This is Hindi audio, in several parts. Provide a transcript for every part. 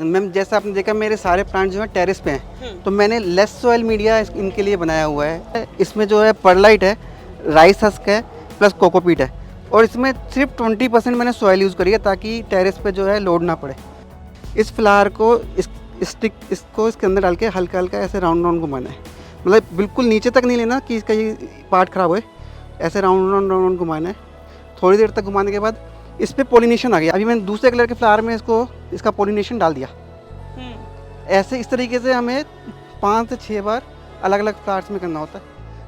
मैम जैसा आपने देखा मेरे सारे प्लांट जो है टेरेस पे हैं, तो मैंने लेस सॉइल मीडिया इनके लिए बनाया हुआ है। इसमें जो है परलाइट है, राइस हस्क है, प्लस कोकोपीट है, और इसमें सिर्फ 20% मैंने सॉइल यूज़ करी है ताकि टेरेस पे जो है लोड ना पड़े। इस फ्लावर को इसको इसके अंदर डाल के हल्का हल्का ऐसे राउंड राउंड घुमाना है, मतलब बिल्कुल नीचे तक नहीं लेना कि इसका ये पार्ट ख़राब होए, ऐसे राउंड राउंड राउंड घुमाना है। थोड़ी देर तक घुमाने के बाद इस पर पोलिनेशन आ गया। अभी मैंने दूसरे कलर के फ्लावर में इसका पोलिनेशन डाल दिया। ऐसे इस तरीके से हमें 5 से 6 बार अलग अलग फ्लावर्स में करना होता है,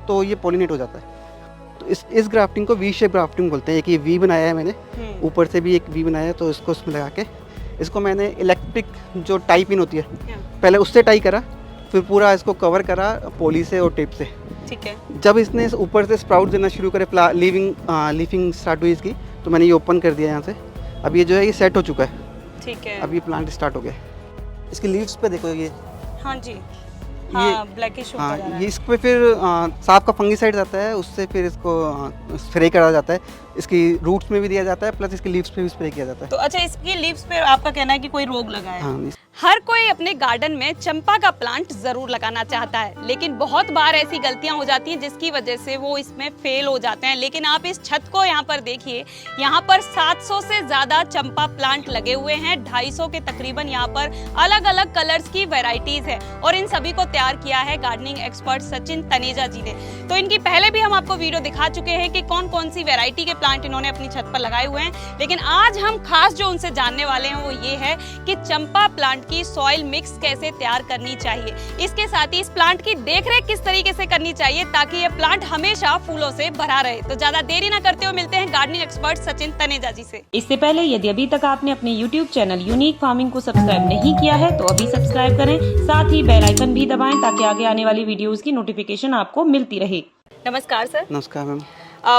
तो ये पोलिनेट हो जाता है। तो इस ग्राफ्टिंग को वी शेप ग्राफ्टिंग बोलते हैं। एक ये वी बनाया है मैंने, ऊपर से भी एक वी बनाया है, तो इसको उसमें लगा के इसको मैंने इलेक्ट्रिक जो टाई पिन होती है पहले उससे टाई करा, फिर पूरा इसको कवर करा पॉली से और टेप से। ठीक है। जब इसने ऊपर से स्प्राउट देना शुरू करे, लीविंग स्टार्ट हुई इसकी, तो मैंने ये ओपन कर दिया यहाँ से। अब ये जो है ये सेट हो चुका है। ठीक है। अब ये प्लांट स्टार्ट हो गया। इसकी लीव्स पे देखो ये, हाँ जी, हाँ ब्लैकिश होता जा रहा हाँ, है। ये इस पे फिर सांप का फंगीसाइड आता है, उससे फिर इसको स्प्रे करा जाता है। इसकी रूट्स में भी दिया जाता है, प्लस इसकी लीव्स पे भी स्प्रे किया जाता है। तो अच्छा, इसकी लीव्स पे आपका कहना है कि कोई रोग लगा है? हाँ, हर कोई अपने गार्डन में चंपा का प्लांट जरूर लगाना चाहता है, लेकिन बहुत बार ऐसी गलतियां हो जाती हैं जिसकी वजह से वो इसमें फेल हो जाते हैं। लेकिन आप इस छत को यहाँ पर देखिए, यहाँ पर 700 से ज्यादा चंपा प्लांट लगे हुए हैं। 250 के तकरीबन यहाँ पर अलग अलग कलर्स की वेराइटीज है, और इन सभी को तैयार किया है गार्डनिंग एक्सपर्ट सचिन तनेजा जी ने। तो इनकी पहले भी हम आपको वीडियो दिखा चुके हैं कि कौन कौन सी वेराइटी के प्लांट इन्होंने अपनी छत पर लगाए हुए हैं, लेकिन आज हम खास जो उनसे जानने वाले हैं वो ये है कि चंपा प्लांट की सॉइल मिक्स कैसे तैयार करनी चाहिए। इसके साथ ही इस प्लांट की देखरेख किस तरीके से करनी चाहिए ताकि ये प्लांट हमेशा फूलों से भरा रहे। तो ज्यादा देरी न करते हुए मिलते हैं गार्डनिंग एक्सपर्ट सचिन तनेजा जी से। इससे पहले यदि अभी तक आपने अपने YouTube चैनल यूनिक फार्मिंग को सब्सक्राइब नहीं किया है तो अभी सब्सक्राइब करें, साथ ही बेल आइकन भी दबाएं ताकि आगे आने वाली वीडियोस की नोटिफिकेशन आपको मिलती रहे। नमस्कार सर। नमस्कार मैम।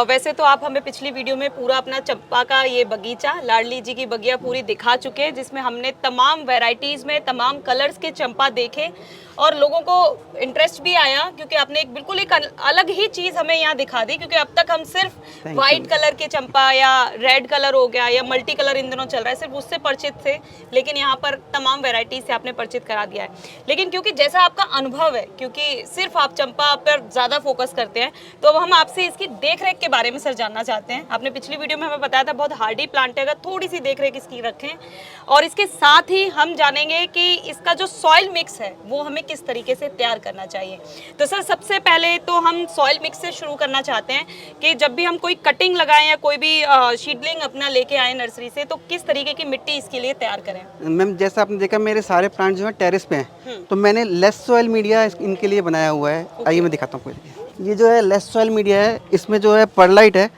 वैसे तो आप हमें पिछली वीडियो में पूरा अपना चंपा का ये बगीचा, लाडली जी की बगिया पूरी दिखा चुके हैं, जिसमें हमने तमाम वैरायटीज़ में तमाम कलर्स के चंपा देखे और लोगों को इंटरेस्ट भी आया, क्योंकि आपने बिल्कुल एक अलग ही चीज़ हमें यहाँ दिखा दी। क्योंकि अब तक हम सिर्फ वाइट कलर के चंपा या रेड कलर हो गया या मल्टी कलर इन दिनों चल रहा है, सिर्फ उससे परिचित थे, लेकिन यहाँ पर तमाम वेराइटीज से आपने परिचित करा दिया है। लेकिन क्योंकि जैसा आपका अनुभव है, क्योंकि सिर्फ आप चंपा पर ज़्यादा फोकस करते हैं, तो अब हम आपसे इसकी देखरेख के बारे में सर जानना चाहते हैं। आपने पिछली वीडियो में हमें बताया था बहुत हार्डी प्लांट है, अगर थोड़ी सी देखरेख इसकी रखें, और इसके साथ ही हम जानेंगे कि इसका जो सॉइल मिक्स है वो हमें किस तरीके से तैयार करना चाहिए। तो सर सबसे पहले तो हम सॉइल मिक्स से शुरू करना चाहते हैं कि जब भी हम कोई कटिंग लगाएं या कोई भी सीडलिंग अपना लेके आए नर्सरी से, तो किस तरीके की मिट्टी इसके लिए तैयार करें? मैम जैसा आपने देखा मेरे सारे प्लांट जो है टेरेस पे हैं, तो मैंने लेस सॉइल मीडिया इनके लिए बनाया हुआ है। आइए मैं दिखाता हूँ। ये जो है लेस सॉइल मीडिया है, इसमें जो है परलाइट है,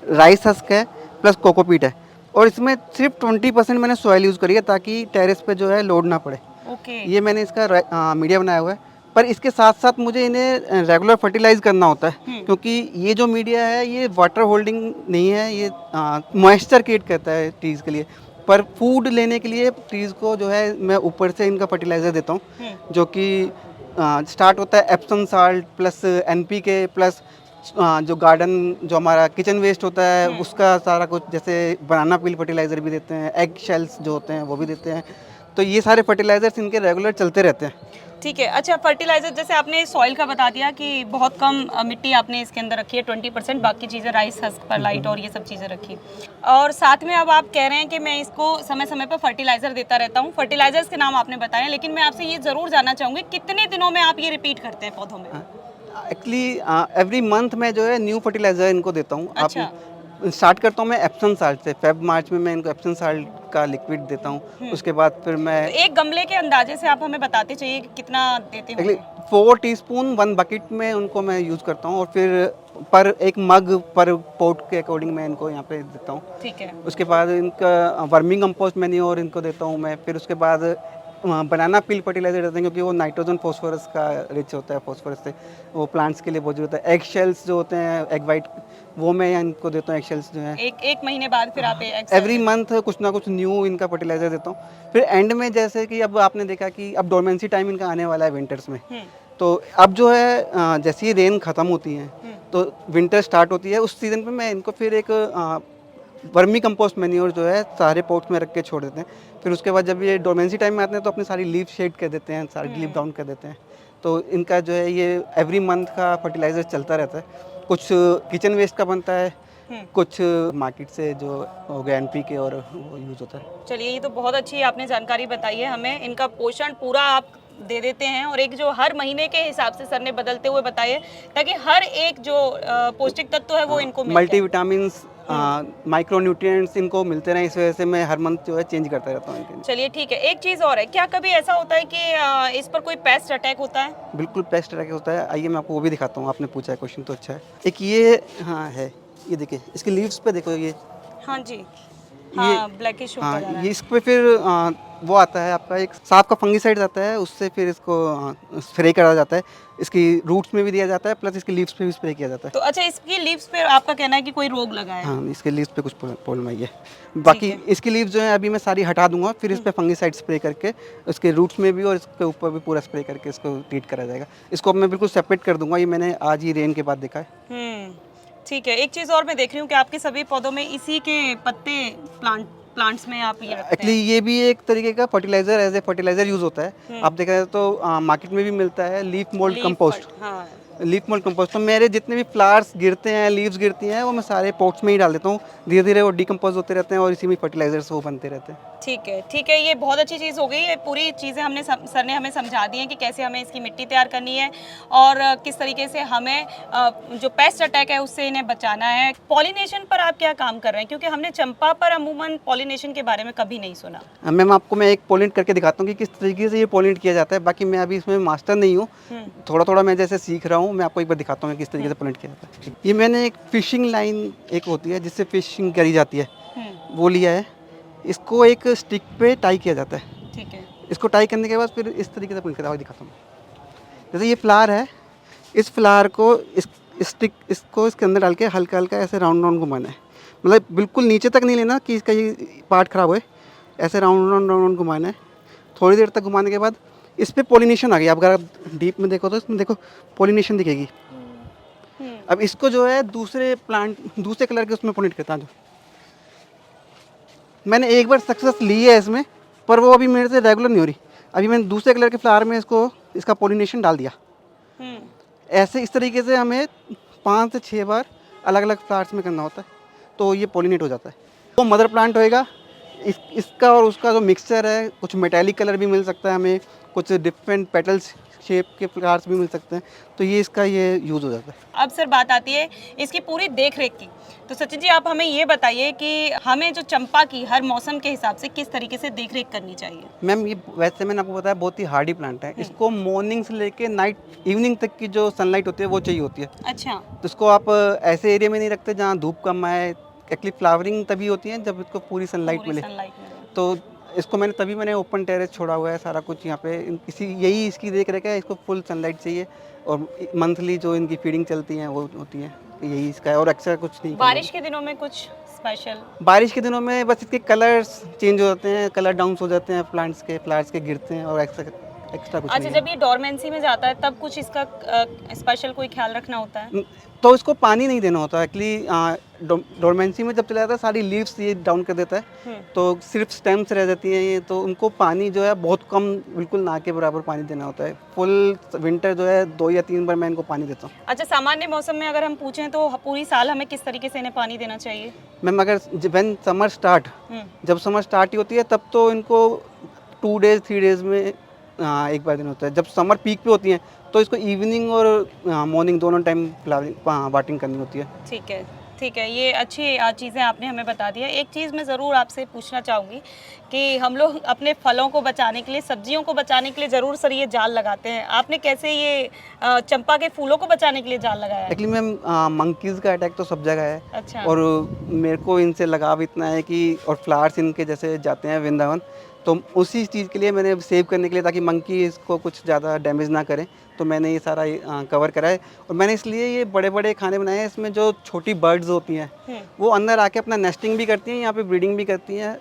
राइस हस्क है, प्लस कोकोपीट है, और इसमें सिर्फ 20% मैंने सॉइल यूज़ करी है ताकि टेरेस पे जो है लोड ना पड़े। ये मैंने इसका मीडिया बनाया हुआ है, पर इसके साथ साथ मुझे इन्हें रेगुलर फर्टिलाइज करना होता है, क्योंकि ये जो मीडिया है ये वाटर होल्डिंग नहीं है, ये मॉइस्चर क्रिएट करता है ट्रीज़ के लिए। पर फूड लेने के लिए ट्रीज़ को जो है मैं ऊपर से इनका फर्टिलाइज़र देता हूँ, जो कि स्टार्ट होता है Epsom salt plus NPK plus जो गार्डन जो हमारा किचन वेस्ट होता है उसका सारा कुछ, जैसे बनाना पील फर्टिलाइज़र भी देते हैं, एग शेल्स जो होते हैं वो भी देते हैं। तो ये सारे फर्टिलाइजर्स इनके रेगुलर चलते रहते हैं। ठीक है। अच्छा, फर्टिलाइजर जैसे आपने सॉइल का बता दिया कि बहुत कम मिट्टी आपने इसके अंदर रखी है 20%, बाकी चीज़ें राइस हस्क पर लाइट और ये सब चीज़ें रखी, और साथ में अब आप कह रहे हैं कि मैं इसको समय समय पर फर्टिलाइजर देता रहता हूँ। फर्टिलाइजर्स के नाम आपने बताए, लेकिन मैं आपसे ये ज़रूर जानना चाहूँगी कितने दिनों में आप ये रिपीट करते हैं पौधों में? एक्चुअली एवरी मंथ मैं जो है न्यू फर्टिलाइजर इनको देता हूँ। अच्छा। स्टार्ट करता हूँ मैं एप्सम साल्ट से, फेब मार्च में मैं इनको एप्सम साल्ट का लिक्विड देता हूँ। उसके बाद फिर मैं तो एक गमले के अंदाजे से आप हमें बताते चाहिए कि कितना देते हो? 4 टीस्पून 1 बकेट में उनको मैं यूज़ करता हूँ, और फिर पर एक मग पर पोट के अकॉर्डिंग मैं इनको यहाँ पे देता हूँ। ठीक है। उसके बाद इनका वर्मिंग कंपोस्ट मैन्योर इनको देता हूँ मैं। फिर उसके बाद बनाना पील फर्टिलाइजर देते हैं, क्योंकि वो नाइट्रोजन फॉस्फोरस का रिच होता है, फॉस्फोरस से वो प्लांट्स के लिए बहुत जरूरत है। एग शेल्स जो होते हैं, एग वाइट, वो मैं इनको देता हूँ। एग शेल्स जो है एक महीने बाद फिर आप एवरी मंथ कुछ ना कुछ न्यू इनका फर्टिलाइजर देता हूँ। फिर एंड में जैसे कि अब आपने देखा कि अब डोरमेंसी टाइम इनका आने वाला है विंटर्स में, तो अब जो है जैसे ही रेन ख़त्म होती है तो विंटर स्टार्ट होती है, उस सीज़न पे मैं इनको फिर एक वर्मी कंपोस्ट मैन्योर जो है सारे पॉट्स में रख के छोड़ देते हैं। फिर उसके बाद जब ये डोरमेंसी टाइम में आते हैं तो अपनी सारी लीव शेड कर देते हैं, सारी लीव डाउन कर देते हैं। तो इनका जो है ये एवरी मंथ का फर्टिलाइज़र चलता रहता है। कुछ किचन वेस्ट का बनता है, कुछ मार्केट से जो हो गया NPK और वो यूज़ होता है। चलिए, ये तो बहुत अच्छी आपने जानकारी बताई है हमें। इनका पोषण पूरा आप दे देते हैं और एक जो हर महीने के हिसाब से सर ने बदलते हुए बताइए, ताकि हर एक जो पौष्टिक तत्व है वो इनको मिल जाए। मल्टीविटामिन्स, माइक्रो न्यूट्रिएंट्स इनको मिलते रहे, इस वजह से मैं हर मंथ जो है चेंज करता रहता हूँ इनके। चलिए ठीक है, एक चीज़ और है, क्या कभी ऐसा होता है कि इस पर कोई पेस्ट अटैक होता है? बिल्कुल पेस्ट अटैक होता है। आइए मैं आपको वो भी दिखाता हूँ, आपने पूछा है क्वेश्चन तो अच्छा है। एक ये हाँ है, ये देखिए इसकी लीव्स पे देखो, ये हाँ जी, हाँ ब्लैकिश होता जा रहा हाँ, है। ये इस पे फिर वो आता है आपका एक सांप का फंगीसाइड आता है, उससे फिर इसको स्प्रे करा जाता है। इसकी रूट्स में भी दिया जाता है, प्लस इसकी लीव्स पे भी स्प्रे किया जाता है। तो अच्छा, इसकी लीव्स पे आपका कहना है कि कोई रोग लगा है? हाँ, इसके लीव्स पे कुछ प्रॉब्लम आई है। बाकी इसकी लीव्स जो है अभी मैं सारी हटा दूंगा, फिर इस पे फंगीसाइड स्प्रे करके उसके रूट्स में भी और इसके ऊपर भी पूरा स्प्रे करके इसको ट्रीट करा जाएगा। इसको अब मैं बिल्कुल सेपरेट कर दूंगा, ये मैंने आज ही रेन के बाद देखा है। ठीक है। एक चीज़ और मैं देख रही हूँ कि आपके सभी पौधों में इसी के पत्ते प्लांट्स में आप ये रखते एक्चुअली ये भी एक तरीके का fertiliser, as a fertiliser use होता है। आप देखा जाए तो मार्केट में भी मिलता है लीफ मोल्ड कंपोस्ट। हाँ, लीफ मोल्ड कंपोस्ट तो मेरे जितने भी फ्लावर्स गिरते हैं, लीव्स गिरती हैं, वो मैं सारे पॉट्स में ही डाल देता हूँ। धीरे धीरे वो डिकम्पोज होते रहते हैं और इसी में फर्टिलाइजर्स वो बनते रहते हैं। ठीक है, ठीक है। ये बहुत अच्छी चीज़ हो गई। ये पूरी चीज़ें हमने सर ने हमें समझा दी हैं कि कैसे हमें इसकी मिट्टी तैयार करनी है और किस तरीके से हमें जो पेस्ट अटैक है उससे इन्हें बचाना है। पॉलिनेशन पर आप क्या काम कर रहे हैं, क्योंकि हमने चंपा पर अमूमन पॉलिनेशन के बारे में कभी नहीं सुना। मैम आपको मैं एक पोलिनेट करके दिखाता हूँ कि किस तरीके से ये पोलिनेट किया जाता है। बाकी मैं अभी इसमें मास्टर नहीं हूँ, थोड़ा थोड़ा मैं जैसे सीख रहा हूँ, मैं आपको एक बार दिखाता हूँ किस तरीके से पोलिनेट किया जाता है। ये मैंने एक फिशिंग लाइन एक होती है जिससे फिशिंग करी जाती है, वो लिया है। इसको एक स्टिक पे टाई किया जाता है। ठीक है। इसको टाई करने के बाद फिर इस तरीके से पोलिनेट करता हुआ दिखाता हूँ। जैसे ये फ्लावर है, इस फ्लावर को इस स्टिक इसको इसके अंदर डाल के हल्का हल्का ऐसे राउंड राउंड घुमाना है। मतलब बिल्कुल नीचे तक नहीं लेना कि इसका ये पार्ट खराब होए, ऐसे राउंड राउंड राउंड घुमाना है। थोड़ी देर तक घुमाने के बाद इस पर पॉलिनेशन आ गई। अगर आप डीप में देखो तो इसमें देखो पॉलिनेशन दिखेगी। अब इसको जो है दूसरे प्लांट दूसरे कलर के उसमें पोलिनेट करता हूँ। मैंने एक बार सक्सेस ली है इसमें, पर वो अभी मेरे से रेगुलर नहीं हो रही। अभी मैंने दूसरे कलर के फ्लावर में इसका पॉलिनेशन डाल दिया। ऐसे इस तरीके से हमें 5 से 6 बार अलग अलग फ्लावर्स में करना होता है, तो ये पॉलिनेट हो जाता है। तो मदर प्लांट होएगा, इसका और उसका जो मिक्सचर है, कुछ मेटालिक कलर भी मिल सकता है हमें, कुछ डिफरेंट पेटल्स शेप के फ्लावर्स भी मिल सकते हैं, तो ये इसका ये यूज़ हो जाता है। अब सर बात आती है इसकी पूरी देख रेख की। तो सचिन जी, आप हमें ये बताइए कि हमें जो चंपा की हर मौसम के हिसाब से किस तरीके से देख रेख करनी चाहिए। मैम ये वैसे मैंने आपको बताया बहुत ही हार्डी प्लांट है। इसको मॉर्निंग से लेके नाइट इवनिंग तक की जो सनलाइट होती है वो चाहिए होती है। अच्छा। तो इसको आप ऐसे एरिया में नहीं रखते जहाँ धूप कम आए। एक्चुअली फ्लावरिंग तभी होती है जब इसको पूरी सनलाइट मिले। तो इसको मैंने ओपन टेरेस छोड़ा हुआ है सारा कुछ यहाँ पे। इसी यही इसकी देख रेख है। इसको फुल सनलाइट चाहिए और मंथली जो इनकी फीडिंग चलती है वो होती है, यही इसका है और एक्स्ट्रा कुछ नहीं। बारिश के दिनों में कुछ स्पेशल? बारिश के दिनों में बस इसके कलर्स चेंज हो जाते हैं, कलर डाउन हो जाते हैं, फ्लावर्स के गिरते हैं और एक्स्ट्रा कुछ अच्छा, जब ये डोरमेंसी में जाता है तब कुछ इसका स्पेशल कोई ख्याल रखना होता है? तो इसको पानी नहीं देना होता एक्चुअली। डोरमेंसी में जब चला जाता है सारी लीव्स ये डाउन कर देता है, तो सिर्फ स्टेम्स रह जाती हैं ये, तो उनको पानी जो है बहुत कम, बिल्कुल ना के बराबर पानी देना होता है। फुल विंटर जो है 2 या 3 बार मैं इनको पानी देता हूँ। अच्छा, सामान्य मौसम में अगर हम पूछें तो पूरी साल हमें किस तरीके से इन्हें पानी देना चाहिए? मैम अगर व्हेन समर स्टार्ट, जब समर स्टार्ट ही होती है तब तो इनको 2 डेज 3 डेज में एक बार दिन होता है। जब समर पीक पे होती हैं तो इसको इवनिंग और मॉर्निंग दोनों टाइम वाटरिंग करनी होती है। ठीक है, ठीक है। ये अच्छी चीज़ें आपने हमें बता दी है। एक चीज़ मैं ज़रूर आपसे पूछना चाहूँगी कि हम लोग अपने फलों को बचाने के लिए, सब्जियों को बचाने के लिए ज़रूर सर ये जाल लगाते हैं। आपने कैसे ये चंपा के फूलों को बचाने के लिए जाल लगाया है? एक्चुअली मैम मंकीज़ का अटैक तो सब जगह है। अच्छा। और मेरे को इनसे लगाव इतना है कि, और फ्लावर्स इनके जैसे जाते हैं वृंदावन, तो उसी चीज़ के लिए मैंने सेव करने के लिए, ताकि मंकी इसको कुछ ज़्यादा डैमेज ना करें, तो मैंने ये सारा कवर करा है। और मैंने इसलिए ये बड़े बड़े खाने बनाए हैं। इसमें जो छोटी बर्ड्स होती हैं वो अंदर आके अपना नेस्टिंग भी करती हैं, यहाँ पे ब्रीडिंग भी करती हैं,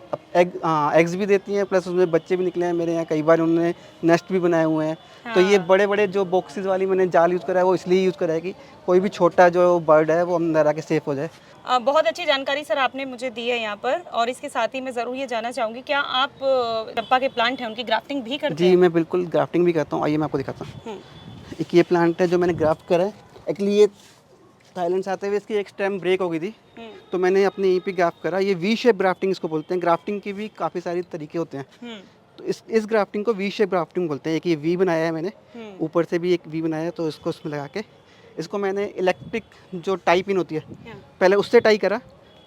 एग्स भी देती हैं, प्लस उसमें बच्चे भी निकले हैं मेरे यहाँ। कई बार उन्होंने नेस्ट भी बनाए हुए हैं। तो ये बड़े बड़े जो बॉक्सेस वाली मैंने जाल यूज़ करा है वो इसलिए यूज़ करा है कि कोई भी छोटा जो बर्ड है वो अंदर आके सेफ हो जाए। बहुत अच्छी जानकारी सर आपने मुझे दी है यहाँ पर, और इसके साथ ही मैं ज़रूर ये जानना चाहूँगी, क्या आप चंपा के प्लांट हैं उनकी ग्राफ्टिंग भी करते जी हैं? मैं बिल्कुल ग्राफ्टिंग भी करता हूँ, आइए मैं आपको दिखाता हूँ। हम्म, एक ये प्लांट है जो मैंने ग्राफ्ट करा है। एक्चुअली ये थाईलैंड से आते हुए इसकी एक स्टेम ब्रेक हो गई थी, तो मैंने अपने यहीं पे ग्राफ्ट करा। ये वी शेप ग्राफ्टिंग इसको बोलते हैं। ग्राफ्टिंग के भी काफ़ी सारे तरीके होते हैं, हम्म, तो इस ग्राफ्टिंग को वी शेप ग्राफ्टिंग बोलते हैं। एक ये वी बनाया है मैंने, हम्म, ऊपर से भी एक वी बनाया है, तो इसको उसमें लगा के इसको मैंने इलेक्ट्रिक जो टाई पिन होती है हाँ, पहले उससे टाई करा,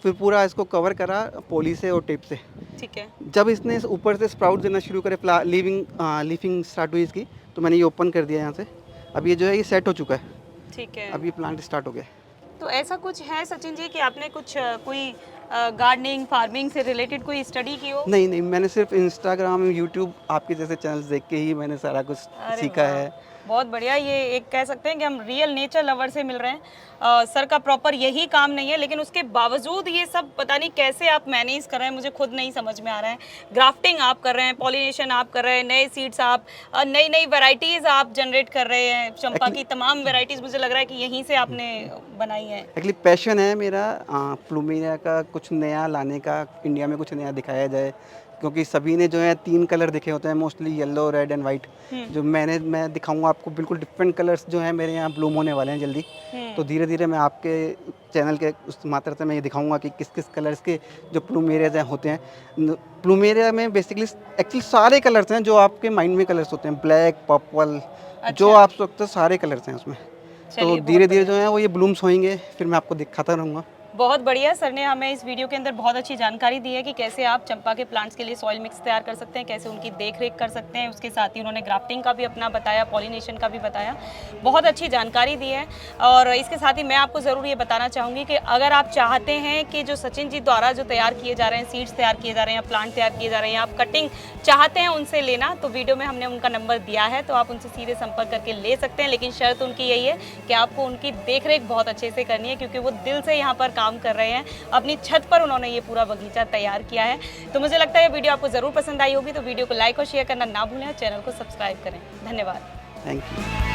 फिर पूरा इसको कवर करा पॉली से और टेप से। ठीक है। जब इसने ऊपर से स्प्राउट देना शुरू करे, लीविंग स्टार्ट हुई इसकी, तो मैंने ये ओपन कर दिया यहाँ से। अब ये जो है ये सेट हो चुका है, ठीक है। अब ये प्लांट स्टार्ट हो गया। तो ऐसा कुछ है सचिन जी कि आपने कुछ कोई गार्डनिंग फार्मिंग से रिलेटेड कोई स्टडी की हो? नहीं नहीं, मैंने सिर्फ इंस्टाग्राम यूट्यूब आपके जैसे चैनल्स देख के ही मैंने सारा कुछ अरे सीखा वाह, है। बहुत बढ़िया। ये एक कह सकते हैं कि हम रियल नेचर लवर से मिल रहे हैं। सर का प्रॉपर यही काम नहीं है, लेकिन उसके बावजूद ये सब पता नहीं कैसे आप मैनेज कर रहे हैं, मुझे खुद नहीं समझ में आ रहा है। ग्राफ्टिंग आप कर रहे हैं, पॉलिनेशन आप कर रहे हैं, नए सीड्स आप, नई नई वैरायटीज़ आप जनरेट कर रहे हैं। चंपा की तमाम वैरायटीज़ मुझे लग रहा है कि यहीं से आपने बनाई है। एक्चुअली पैशन है मेरा प्लूमेरिया का कुछ नया लाने का, इंडिया में कुछ नया दिखाया जाए, क्योंकि सभी ने जो है 3 कलर दिखे होते हैं mostly, yellow red and white. जो मैं दिखाऊंगा आपको बिल्कुल डिफरेंट कलर्स जो हैं मेरे यहाँ ब्लूम होने वाले हैं जल्दी। तो धीरे धीरे मैं आपके चैनल के उस मात्रा से मैं ये दिखाऊंगा कि किस किस कलर्स के जो प्लूमेरियाज होते हैं। प्लूमेरिया में बेसिकली एक्चुअली सारे कलर्स हैं जो आपके माइंड में कलर्स होते हैं, ब्लैक पर्पल, जो आप सोचते हो सारे कलर्स हैं उसमें। तो धीरे धीरे जो है वो ये ब्लूम्स होंगे, फिर मैं आपको दिखाता रहूँगा। बहुत बढ़िया। सर ने हमें इस वीडियो के अंदर बहुत अच्छी जानकारी दी है कि कैसे आप चंपा के प्लांट्स के लिए सॉइल मिक्स तैयार कर सकते हैं, कैसे उनकी देख रेख कर सकते हैं। उसके साथ ही उन्होंने ग्राफ्टिंग का भी अपना बताया, पॉलिनेशन का भी बताया। बहुत अच्छी जानकारी दी है। और इसके साथ ही मैं आपको ज़रूर ये बताना चाहूँगी कि अगर आप चाहते हैं कि जो सचिन जी द्वारा जो तैयार किए जा रहे हैं, सीड्स तैयार किए जा रहे हैं या प्लांट तैयार किए जा रहे हैं, आप कटिंग चाहते हैं उनसे लेना, तो वीडियो में हमने उनका नंबर दिया है, तो आप उनसे सीधे संपर्क करके ले सकते हैं। लेकिन शर्त उनकी यही है कि आपको उनकी देख रेख बहुत अच्छे से करनी है, क्योंकि वो दिल से यहाँ पर काम कर रहे हैं। अपनी छत पर उन्होंने ये पूरा बगीचा तैयार किया है। तो मुझे लगता है ये वीडियो आपको ज़रूर पसंद आई होगी। तो वीडियो को लाइक और शेयर करना ना भूलें, चैनल को सब्सक्राइब करें। धन्यवाद। Thank you.